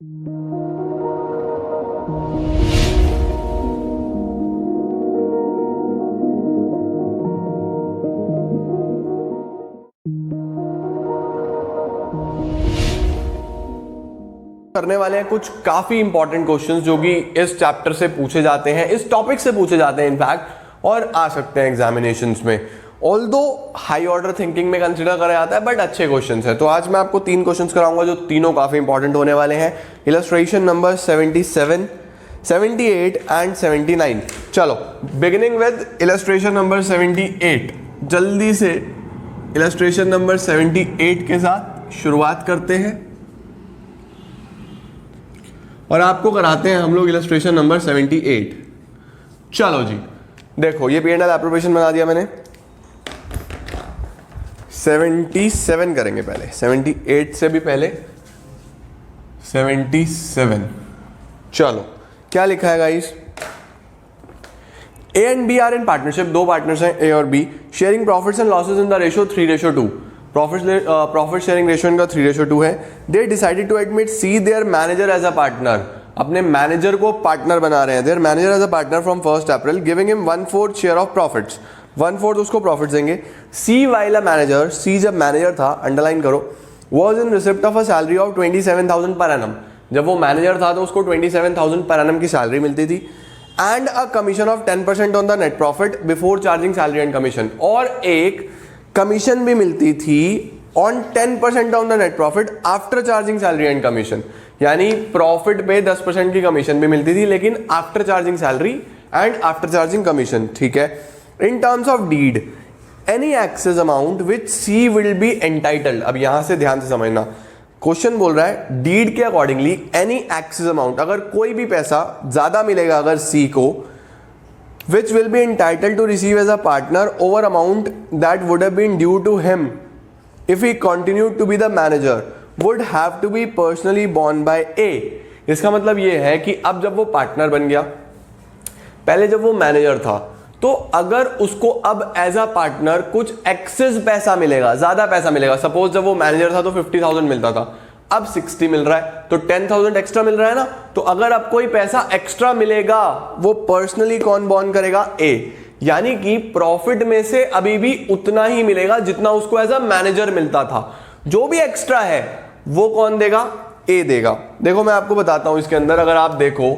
करने वाले हैं कुछ काफी इंपॉर्टेंट क्वेश्चंस जो कि इस चैप्टर से पूछे जाते हैं, इस टॉपिक से पूछे जाते हैं इनफैक्ट, और आ सकते हैं एग्जामिनेशंस में। ऑल्दो हाई ऑर्डर थिंकिंग में कंसिडर करा जाता है, बट अच्छे क्वेश्चंस है। तो आज मैं आपको 3 क्वेश्चंस कराऊंगा जो तीनों काफी इंपॉर्टेंट होने वाले हैं। Illustration number 77, 78 and 79। चलो बिगिनिंग विद इलस्ट्रेशन नंबर 78। जल्दी से इलस्ट्रेशन नंबर 78 के साथ शुरुआत करते हैं और आपको कराते हैं हम लोग इलस्ट्रेशन नंबर 78। चलो जी, देखो ये P&L एप्रोप्रिएशन बना दिया मैंने। 77 करेंगे पहले, 78 से भी पहले 77। चलो क्या लिखा है guys? A and B are in partnership, दो पार्टनर्स हैं A और B, sharing profits and losses in the ratio 3:2। Profit sharing ratio इनका 3:2 है। They decided to admit C their manager as a partner, अपने मैनेजर को partner बना रहे हैं। Their manager as a partner from 1 April, giving him 1/4 share of profits, 1/4 उसको profits देंगे। सी while a manager, सी जब मैनेजर था, अंडरलाइन करो, was in receipt of a salary of 27,000 per annum. जब वो मैनेजर था तो उसको 27,000 पर एनम की सैलरी मिलती थी। And a commission of 10% on the net profit before charging salary and commission, और एक कमीशन भी मिलती थी on 10% on the net profit after charging salary and commission. यानी प्रॉफिट पे 10% की कमीशन भी मिलती थी, लेकिन after charging salary and after charging commission, ठीक है। In terms of deed, any excess amount which C will be entitled. अब यहां से ध्यान से समझना, क्वेश्चन बोल रहा है डीड के अकॉर्डिंगली एनी एक्सेस अमाउंट, अगर कोई भी पैसा ज्यादा मिलेगा अगर सी को, which will be entitled to receive as a partner over amount that would have been due to him if he continued to be the manager, would have to be personally borne by A। इसका मतलब ये है कि अब जब वो partner बन गया, पहले जब वो मैनेजर था, तो अगर उसको अब एज अ पार्टनर कुछ एक्सेस पैसा मिलेगा, ज्यादा पैसा मिलेगा, सपोज जब वो मैनेजर था तो 50,000 मिलता था, अब 60 मिल रहा है, तो 10,000 एक्स्ट्रा मिल रहा है ना। तो अगर अब कोई पैसा एक्स्ट्रा मिलेगा, वो पर्सनली कौन बॉर्न करेगा? ए। यानी कि प्रॉफिट में से अभी भी उतना ही मिलेगा जितना उसको एज अ मैनेजर मिलता था। जो भी एक्स्ट्रा है वो कौन देगा? ए देगा। देखो मैं आपको बताता हूं, इसके अंदर अगर आप देखो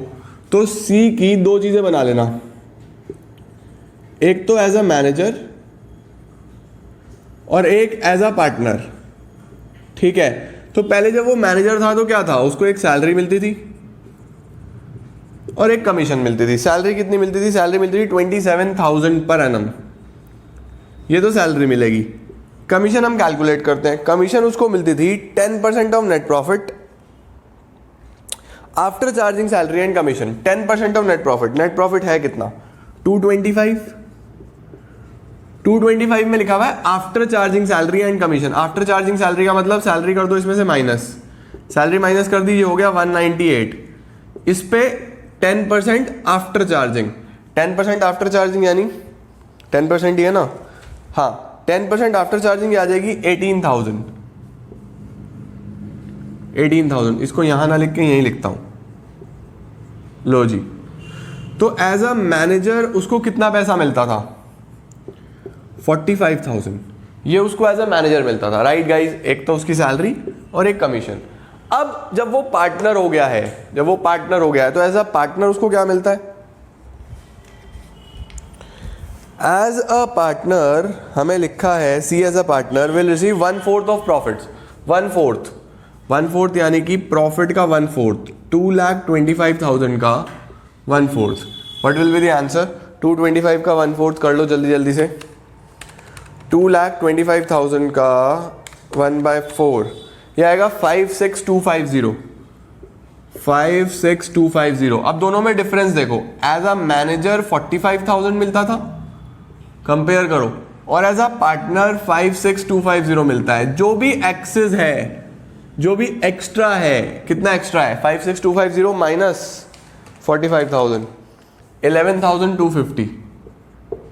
तो सी की 2 चीजें बना लेना, एक तो एज अ मैनेजर और एक एज अ पार्टनर, ठीक है। तो पहले जब वो मैनेजर था तो क्या था, उसको एक सैलरी मिलती थी और एक कमीशन मिलती थी। सैलरी कितनी मिलती थी? सैलरी मिलती थी 27,000 पर एनम, ये तो सैलरी मिलेगी। कमीशन हम कैलकुलेट करते हैं, कमीशन उसको मिलती थी 10% of net profit after charging salary and commission. 10% of net profit, net profit है कितना? 225 में लिखा हुआ है after charging salary and commission. After charging salary का मतलब सैलरी कर दो इसमें से माइनस, सैलरी माइनस कर दी, ये हो गया 198। इस पे 10% आफ्टर चार्जिंग, 10% आफ्टर चार्जिंग यानी 10% ही है ना, हाँ 10% आफ्टर चार्जिंग आ जाएगी 18,000। इसको यहां ना लिख के यहीं लिखता हूं, लो जी। तो एज अ मैनेजर उसको कितना पैसा मिलता था? 45,000, ये उसको एज अ मैनेजर मिलता था, राइट गाइज। एक तो उसकी सैलरी और एक कमीशन। अब जब वो पार्टनर हो गया है, तो एज अ पार्टनर उसको क्या मिलता है? एज अ पार्टनर हमें लिखा है C as a partner will receive 1/4 of profits. 1/4 यानी कि प्रॉफिट का 1/4, 2,25,000 का 1/4। What will be the answer? 225 का 1/4 कर लो जल्दी जल्दी से। 2,25,000 का 1/4 ये आएगा 56,250। 56,250। अब दोनों में डिफरेंस देखो, एज अ मैनेजर 45,000 मिलता था, कंपेयर करो, और एज अ पार्टनर 56,250 मिलता है। जो भी एक्सेस है, जो भी एक्स्ट्रा है, कितना एक्स्ट्रा है? 56,250 माइनस 45,000, 11,250।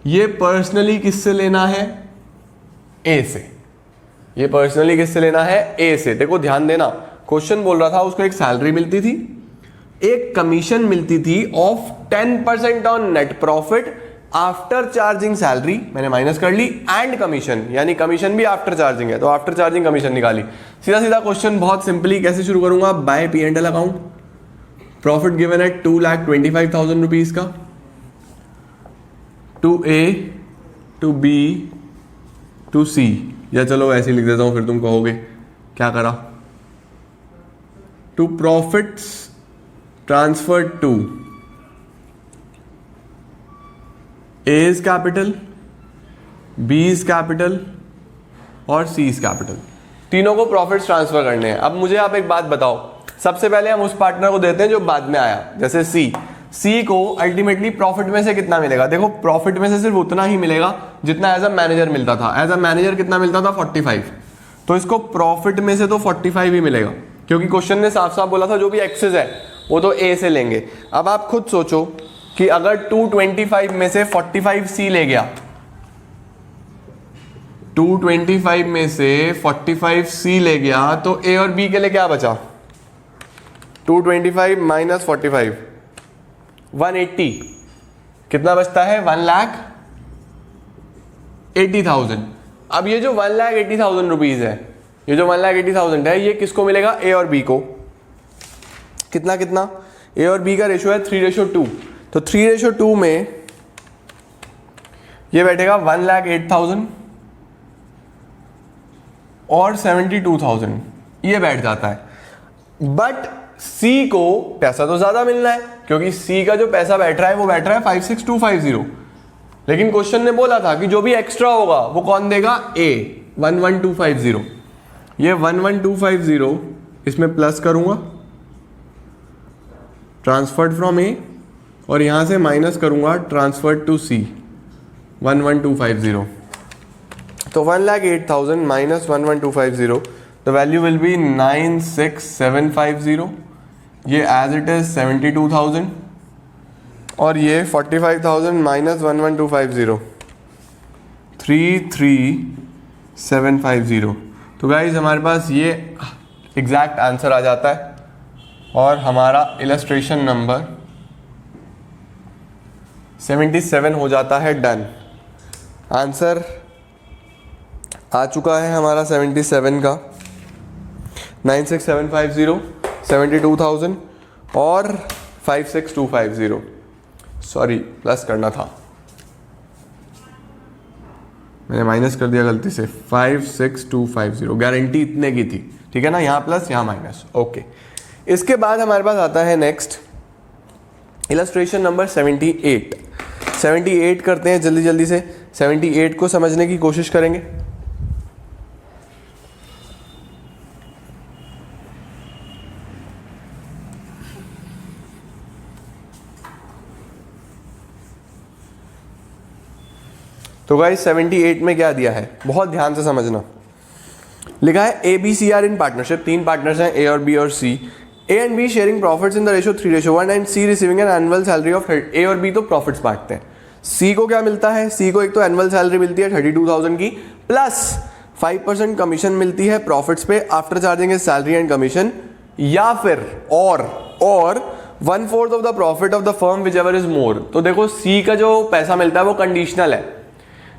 ये पर्सनली किससे लेना है? ए से। ये पर्सनली किससे लेना है? ए से। देखो ध्यान देना, क्वेश्चन बोल रहा था उसको एक सैलरी मिलती थी, एक कमीशन मिलती थी of 10% on net profit after charging salary, मैंने माइनस कर ली, एंड कमीशन, यानी कमीशन भी आफ्टर चार्जिंग है तो आफ्टर चार्जिंग कमीशन निकाली। सीधा सीधा क्वेश्चन बहुत सिंपली कैसे शुरू करूंगा, bye P&L account, profit given है 2,25,000 रुपीज का, to A to B to C, या चलो ऐसे ही लिख देता हूं फिर तुम कहोगे क्या करा, to profits transfer to A's capital, B's capital और C's कैपिटल, तीनों को प्रॉफिट्स ट्रांसफर करने हैं। अब मुझे आप एक बात बताओ, सबसे पहले हम उस पार्टनर को देते हैं जो बाद में आया, जैसे C को अल्टीमेटली प्रॉफिट में से कितना मिलेगा, देखो प्रॉफिट में से सिर्फ उतना ही मिलेगा जितना एज अ मैनेजर मिलता था, एज अ मैनेजर कितना मिलता था 45, तो इसको प्रॉफिट में से तो 45 ही मिलेगा, क्योंकि क्वेश्चन ने साफ साफ बोला था जो भी एक्सेस है वो तो A से लेंगे। अब आप खुद सोचो कि अगर 225 में से 45 C ले गया, 225 में से 45 C ले गया तो A और B के लिए क्या बचा, 225 माइनस 45 180, कितना बचता है 1,80,000। अब ये जो 1,80,000 रुपीज है, ये जो 1,80,000 है ये किसको मिलेगा, A और B को, कितना कितना, A और B का रेशियो है 3:2, तो 3:2 में ये बैठेगा 1,08,000 और 72,000, ये बैठ जाता है। बट C को पैसा तो ज्यादा मिलना है, क्योंकि C का जो पैसा बैठ रहा है वो बैठ रहा है 56,250, लेकिन क्वेश्चन ने बोला था कि जो भी एक्स्ट्रा होगा वो कौन देगा, A 11,250, ये 11,250 इसमें प्लस करूंगा ट्रांसफर्ड फ्रॉम A, और यहां से माइनस करूंगा ट्रांसफर्ड टू C 11,250, तो 1,08,000 minus 11,250, the value will be 96,750, ये एज इट इज 72,000, और ये 45,000 माइनस 11,250 33,750। तो गाइज हमारे पास ये एग्जैक्ट आंसर आ जाता है और हमारा इलस्ट्रेशन नंबर 77 हो जाता है डन। आंसर आ चुका है हमारा 77 का, 96,750, 72,000 और 56,250, सॉरी प्लस करना था, मैंने माइनस कर दिया गलती से, 56,250, गारंटी इतने की थी, ठीक है ना, यहाँ प्लस यहाँ माइनस, ओके। इसके बाद हमारे पास आता है नेक्स्ट इलस्ट्रेशन नंबर 78 करते हैं जल्दी जल्दी से, 78 को समझने की कोशिश करेंगे। तो गाइस 78 में क्या दिया है, बहुत ध्यान से समझना। लिखा है ABCR इन पार्टनरशिप, तीन पार्टनर्स हैं A और B और C, A and B sharing profits in the ratio 3:1 and C receiving an annual salary of, A और B तो प्रॉफिट्स बांटते हैं, C को क्या मिलता है, C को एक तो एनुअल सैलरी मिलती है 32,000 की, प्लस 5% कमीशन मिलती है प्रॉफिट्स पे after charging is salary and commission, या फिर और 1/4 of the profit of the firm which ever is more. तो देखो C का जो पैसा मिलता है वो कंडीशनल है,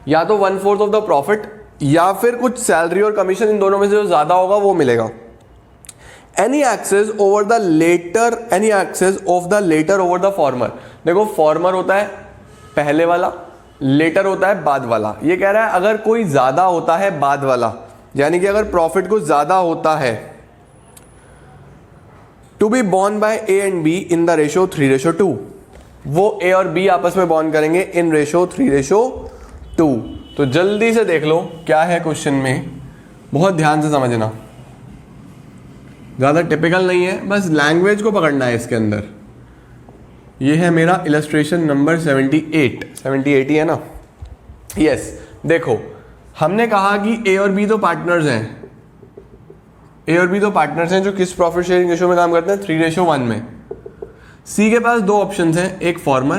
या तो 1/4 ऑफ द प्रॉफिट या फिर कुछ सैलरी और कमीशन, इन दोनों में से जो ज्यादा होगा वो मिलेगा। Any excess over the latter, any excess of the latter over the former, देखो फॉर्मर होता है पहले वाला, लेटर होता है बाद वाला। ये कह रहा है अगर कोई ज्यादा होता है बाद वाला, यानी कि अगर प्रॉफिट को ज्यादा होता है, to be born by A and B in the ratio 3:2, वो A और B आपस में बॉर्न करेंगे इन रेशियो 3:2। तो जल्दी से देख लो क्या है क्वेश्चन में, बहुत ध्यान से समझना, ज्यादा टिपिकल नहीं है, बस लैंग्वेज को पकड़ना है इसके अंदर। ये है मेरा इलस्ट्रेशन नंबर 78 ही है ना, यस। देखो हमने कहा कि A और B तो पार्टनर्स हैं, A और B तो पार्टनर्स हैं जो किस प्रॉफिट शेयरिंग रेशियो में काम करते हैं, 3:1 में। C के पास दो ऑप्शंस हैं, एक फॉर्मर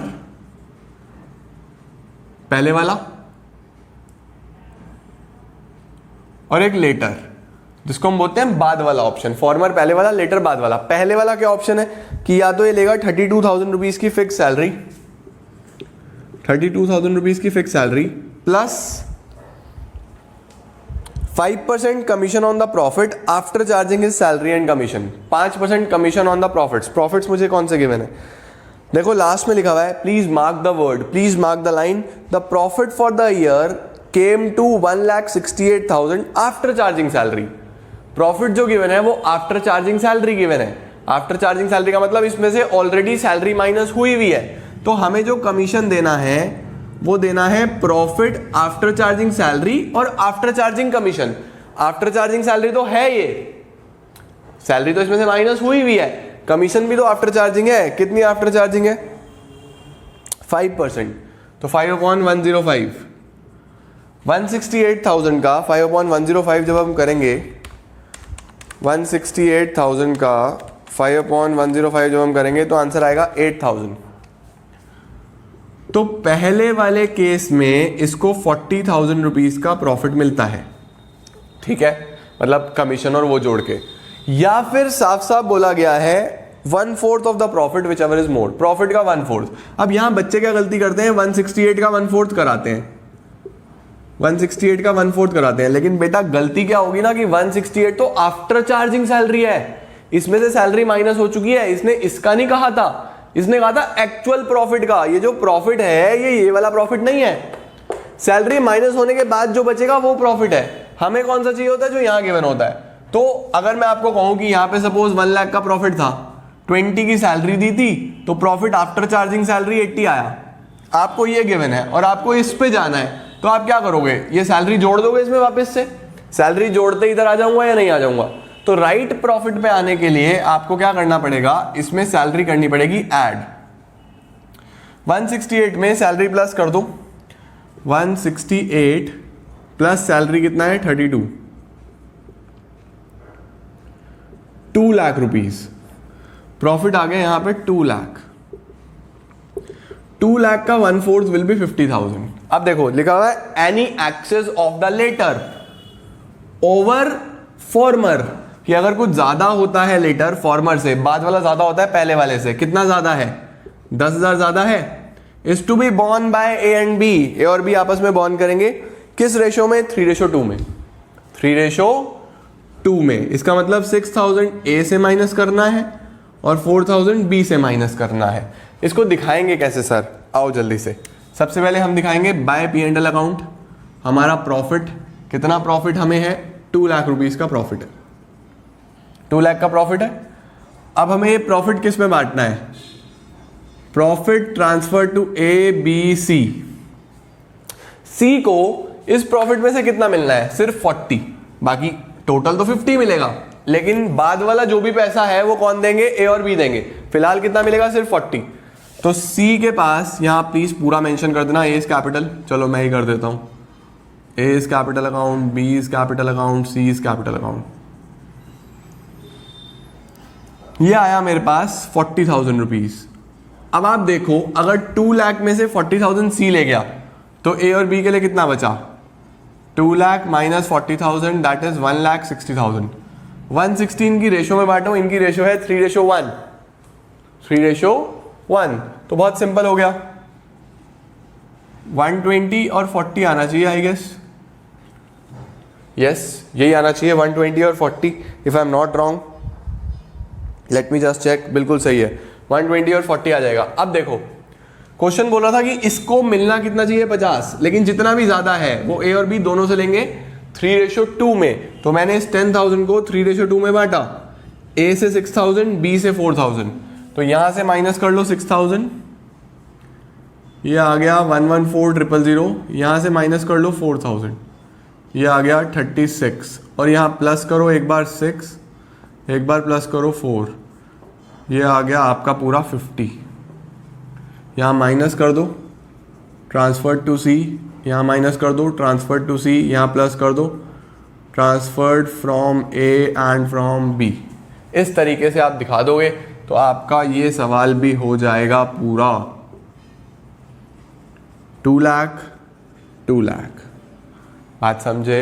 पहले वाला और एक लेटर। जिसको हम बोलते हैं बाद वाला ऑप्शन। फॉर्मर पहले वाला, लेटर बाद वाला। पहले वाला क्या ऑप्शन है कि या तो ये लेगा 32,000 रुपीज की फिक्स सैलरी, 32,000 रुपीज की fix salary plus 5% commission on the profit after charging his salary and commission. 5% commission on the profits. Profits मुझे कौन से गिवन है, देखो लास्ट में लिखा हुआ है, please mark the word, please mark the line, the profit for the year came to 1,68,000 after charging salary. Profit जो गिवन है वो आफ्टर चार्जिंग सैलरी गिवन है। आफ्टर चार्जिंग सैलरी का मतलब इसमें से ऑलरेडी सैलरी माइनस हुई हुई है, तो हमें जो कमीशन देना है वो देना है प्रॉफिट आफ्टर चार्जिंग सैलरी और after charging commission. After charging salary तो है, ये सैलरी तो इसमें से माइनस हुई हुई है, कमीशन भी तो आफ्टर चार्जिंग है। कितनी आफ्टर चार्जिंग है, 5%, तो 5/105, 168,000 का 5/105 जब हम करेंगे, 168,000 का 5/105 जब हम करेंगे तो आंसर आएगा 8,000। तो पहले वाले केस में इसको 40,000 रुपीज का प्रॉफिट मिलता है, ठीक है, मतलब कमीशन और वो जोड़ के। या फिर साफ साफ बोला गया है 1/4 of the profit which ever is more, profit का 1/4। अब यहां बच्चे क्या गलती करते हैं, 168 का 1/4 कराते हैं, 168 का 1/4 कराते हैं, लेकिन बेटा गलती क्या होगी ना कि 168 तो आफ्टर चार्जिंग सैलरी है, इसमें से सैलरी माइनस हो चुकी है। इसने इसका नहीं कहा था, इसने कहा था एक्चुअल प्रॉफिट का। ये जो प्रॉफिट है ये वाला प्रॉफिट नहीं है, सैलरी माइनस होने के बाद जो बचेगा वो प्रॉफिट है। हमें कौन सा चाहिए होता है, जो यहां गिवन होता है। तो अगर मैं आपको कहूं कि यहां पे सपोज 1 लाख का प्रॉफिट था, 20 की सैलरी दी थी, तो प्रॉफिट आफ्टर चार्जिंग सैलरी 80 आया। आपको ये गिवन है और आपको इस पे जाना है, तो आप क्या करोगे, ये सैलरी जोड़ दोगे इसमें वापस से, सैलरी जोड़ते इधर आ जाऊंगा या नहीं आ जाऊंगा। तो राइट प्रॉफिट पे आने के लिए आपको क्या करना पड़ेगा, इसमें सैलरी करनी पड़ेगी ऐड। 168 में सैलरी प्लस कर दो, 168 प्लस सैलरी कितना है 32, 2 लाख रुपीज प्रॉफिट आ गया यहां पे 2 लाख। 2 लाख का 1/4 विल बी 50,000। अब देखो लिखा हुआ है any excess of the latter over former, कि अगर कुछ ज्यादा होता है लेटर फॉर्मर से, बाद वाला ज्यादा होता है पहले वाले से, कितना ज्यादा है, 10,000 ज्यादा है, is to be born by A and B. A और बी आपस में बॉर्न करेंगे, किस रेशो में, 3:2 में, 3:2 में। इसका मतलब 6,000 ए से माइनस करना है और 4,000 बी से माइनस करना है। इसको दिखाएंगे कैसे सर, आओ जल्दी से। सबसे पहले हम दिखाएंगे बाय P&L अकाउंट। हमारा प्रॉफिट, कितना प्रॉफिट हमें है, 2 लाख रुपीज का प्रॉफिट है, 2 लाख का प्रॉफिट है। अब हमें ये प्रॉफिट किस में बांटना है, profit transfer to A B C. C को इस प्रॉफिट में से कितना मिलना है, सिर्फ 40, बाकी टोटल तो 50 मिलेगा, लेकिन बाद वाला जो भी पैसा है वो कौन देंगे, ए और बी देंगे। फिलहाल कितना मिलेगा, सिर्फ 40। तो सी के पास यहां प्लीज पूरा मेंशन कर देना, ए इज कैपिटल, चलो मैं ही कर देता हूं, A is capital account, B is capital account, C is capital account. ये आया मेरे पास 40,000 रुपीज। अब आप देखो अगर 2 लाख में से 40,000 सी ले गया तो ए और बी के लिए कितना बचा, 2 लाख माइनस 40,000 दैट इज 1,60,000। 116 की रेशो में बांटो, इनकी रेशो है 3:1, 3:1, तो बहुत सिंपल हो गया। 120 और 40 आना चाहिए आई गेस, यस यही आना चाहिए, 120 और 40 if I am not wrong, let me just check, बिल्कुल सही है, 120 और 40 आ जाएगा। अब देखो क्वेश्चन बोला था कि इसको मिलना कितना चाहिए, 50, लेकिन जितना भी ज्यादा है वो ए और बी दोनों से लेंगे 3:2 में। तो मैंने इस 10,000 को 3:2 में बांटा, ए से 6,000, बी से 4,000, तो यहां से माइनस कर लो 6,000, ये आ गया 114,000, यहां से माइनस कर लो 4,000, ये आ गया 36, और यहां प्लस करो एक बार 6, एक बार प्लस करो 4, ये आ गया आपका पूरा 50। यहाँ माइनस कर दो, ट्रांसफर टू सी, यहाँ माइनस कर दो, ट्रांसफर टू सी, यहाँ प्लस कर दो, transferred from A and from B. इस तरीके से आप दिखा दोगे तो आपका ये सवाल भी हो जाएगा पूरा। 2 लाख, 2 लाख, बात समझे।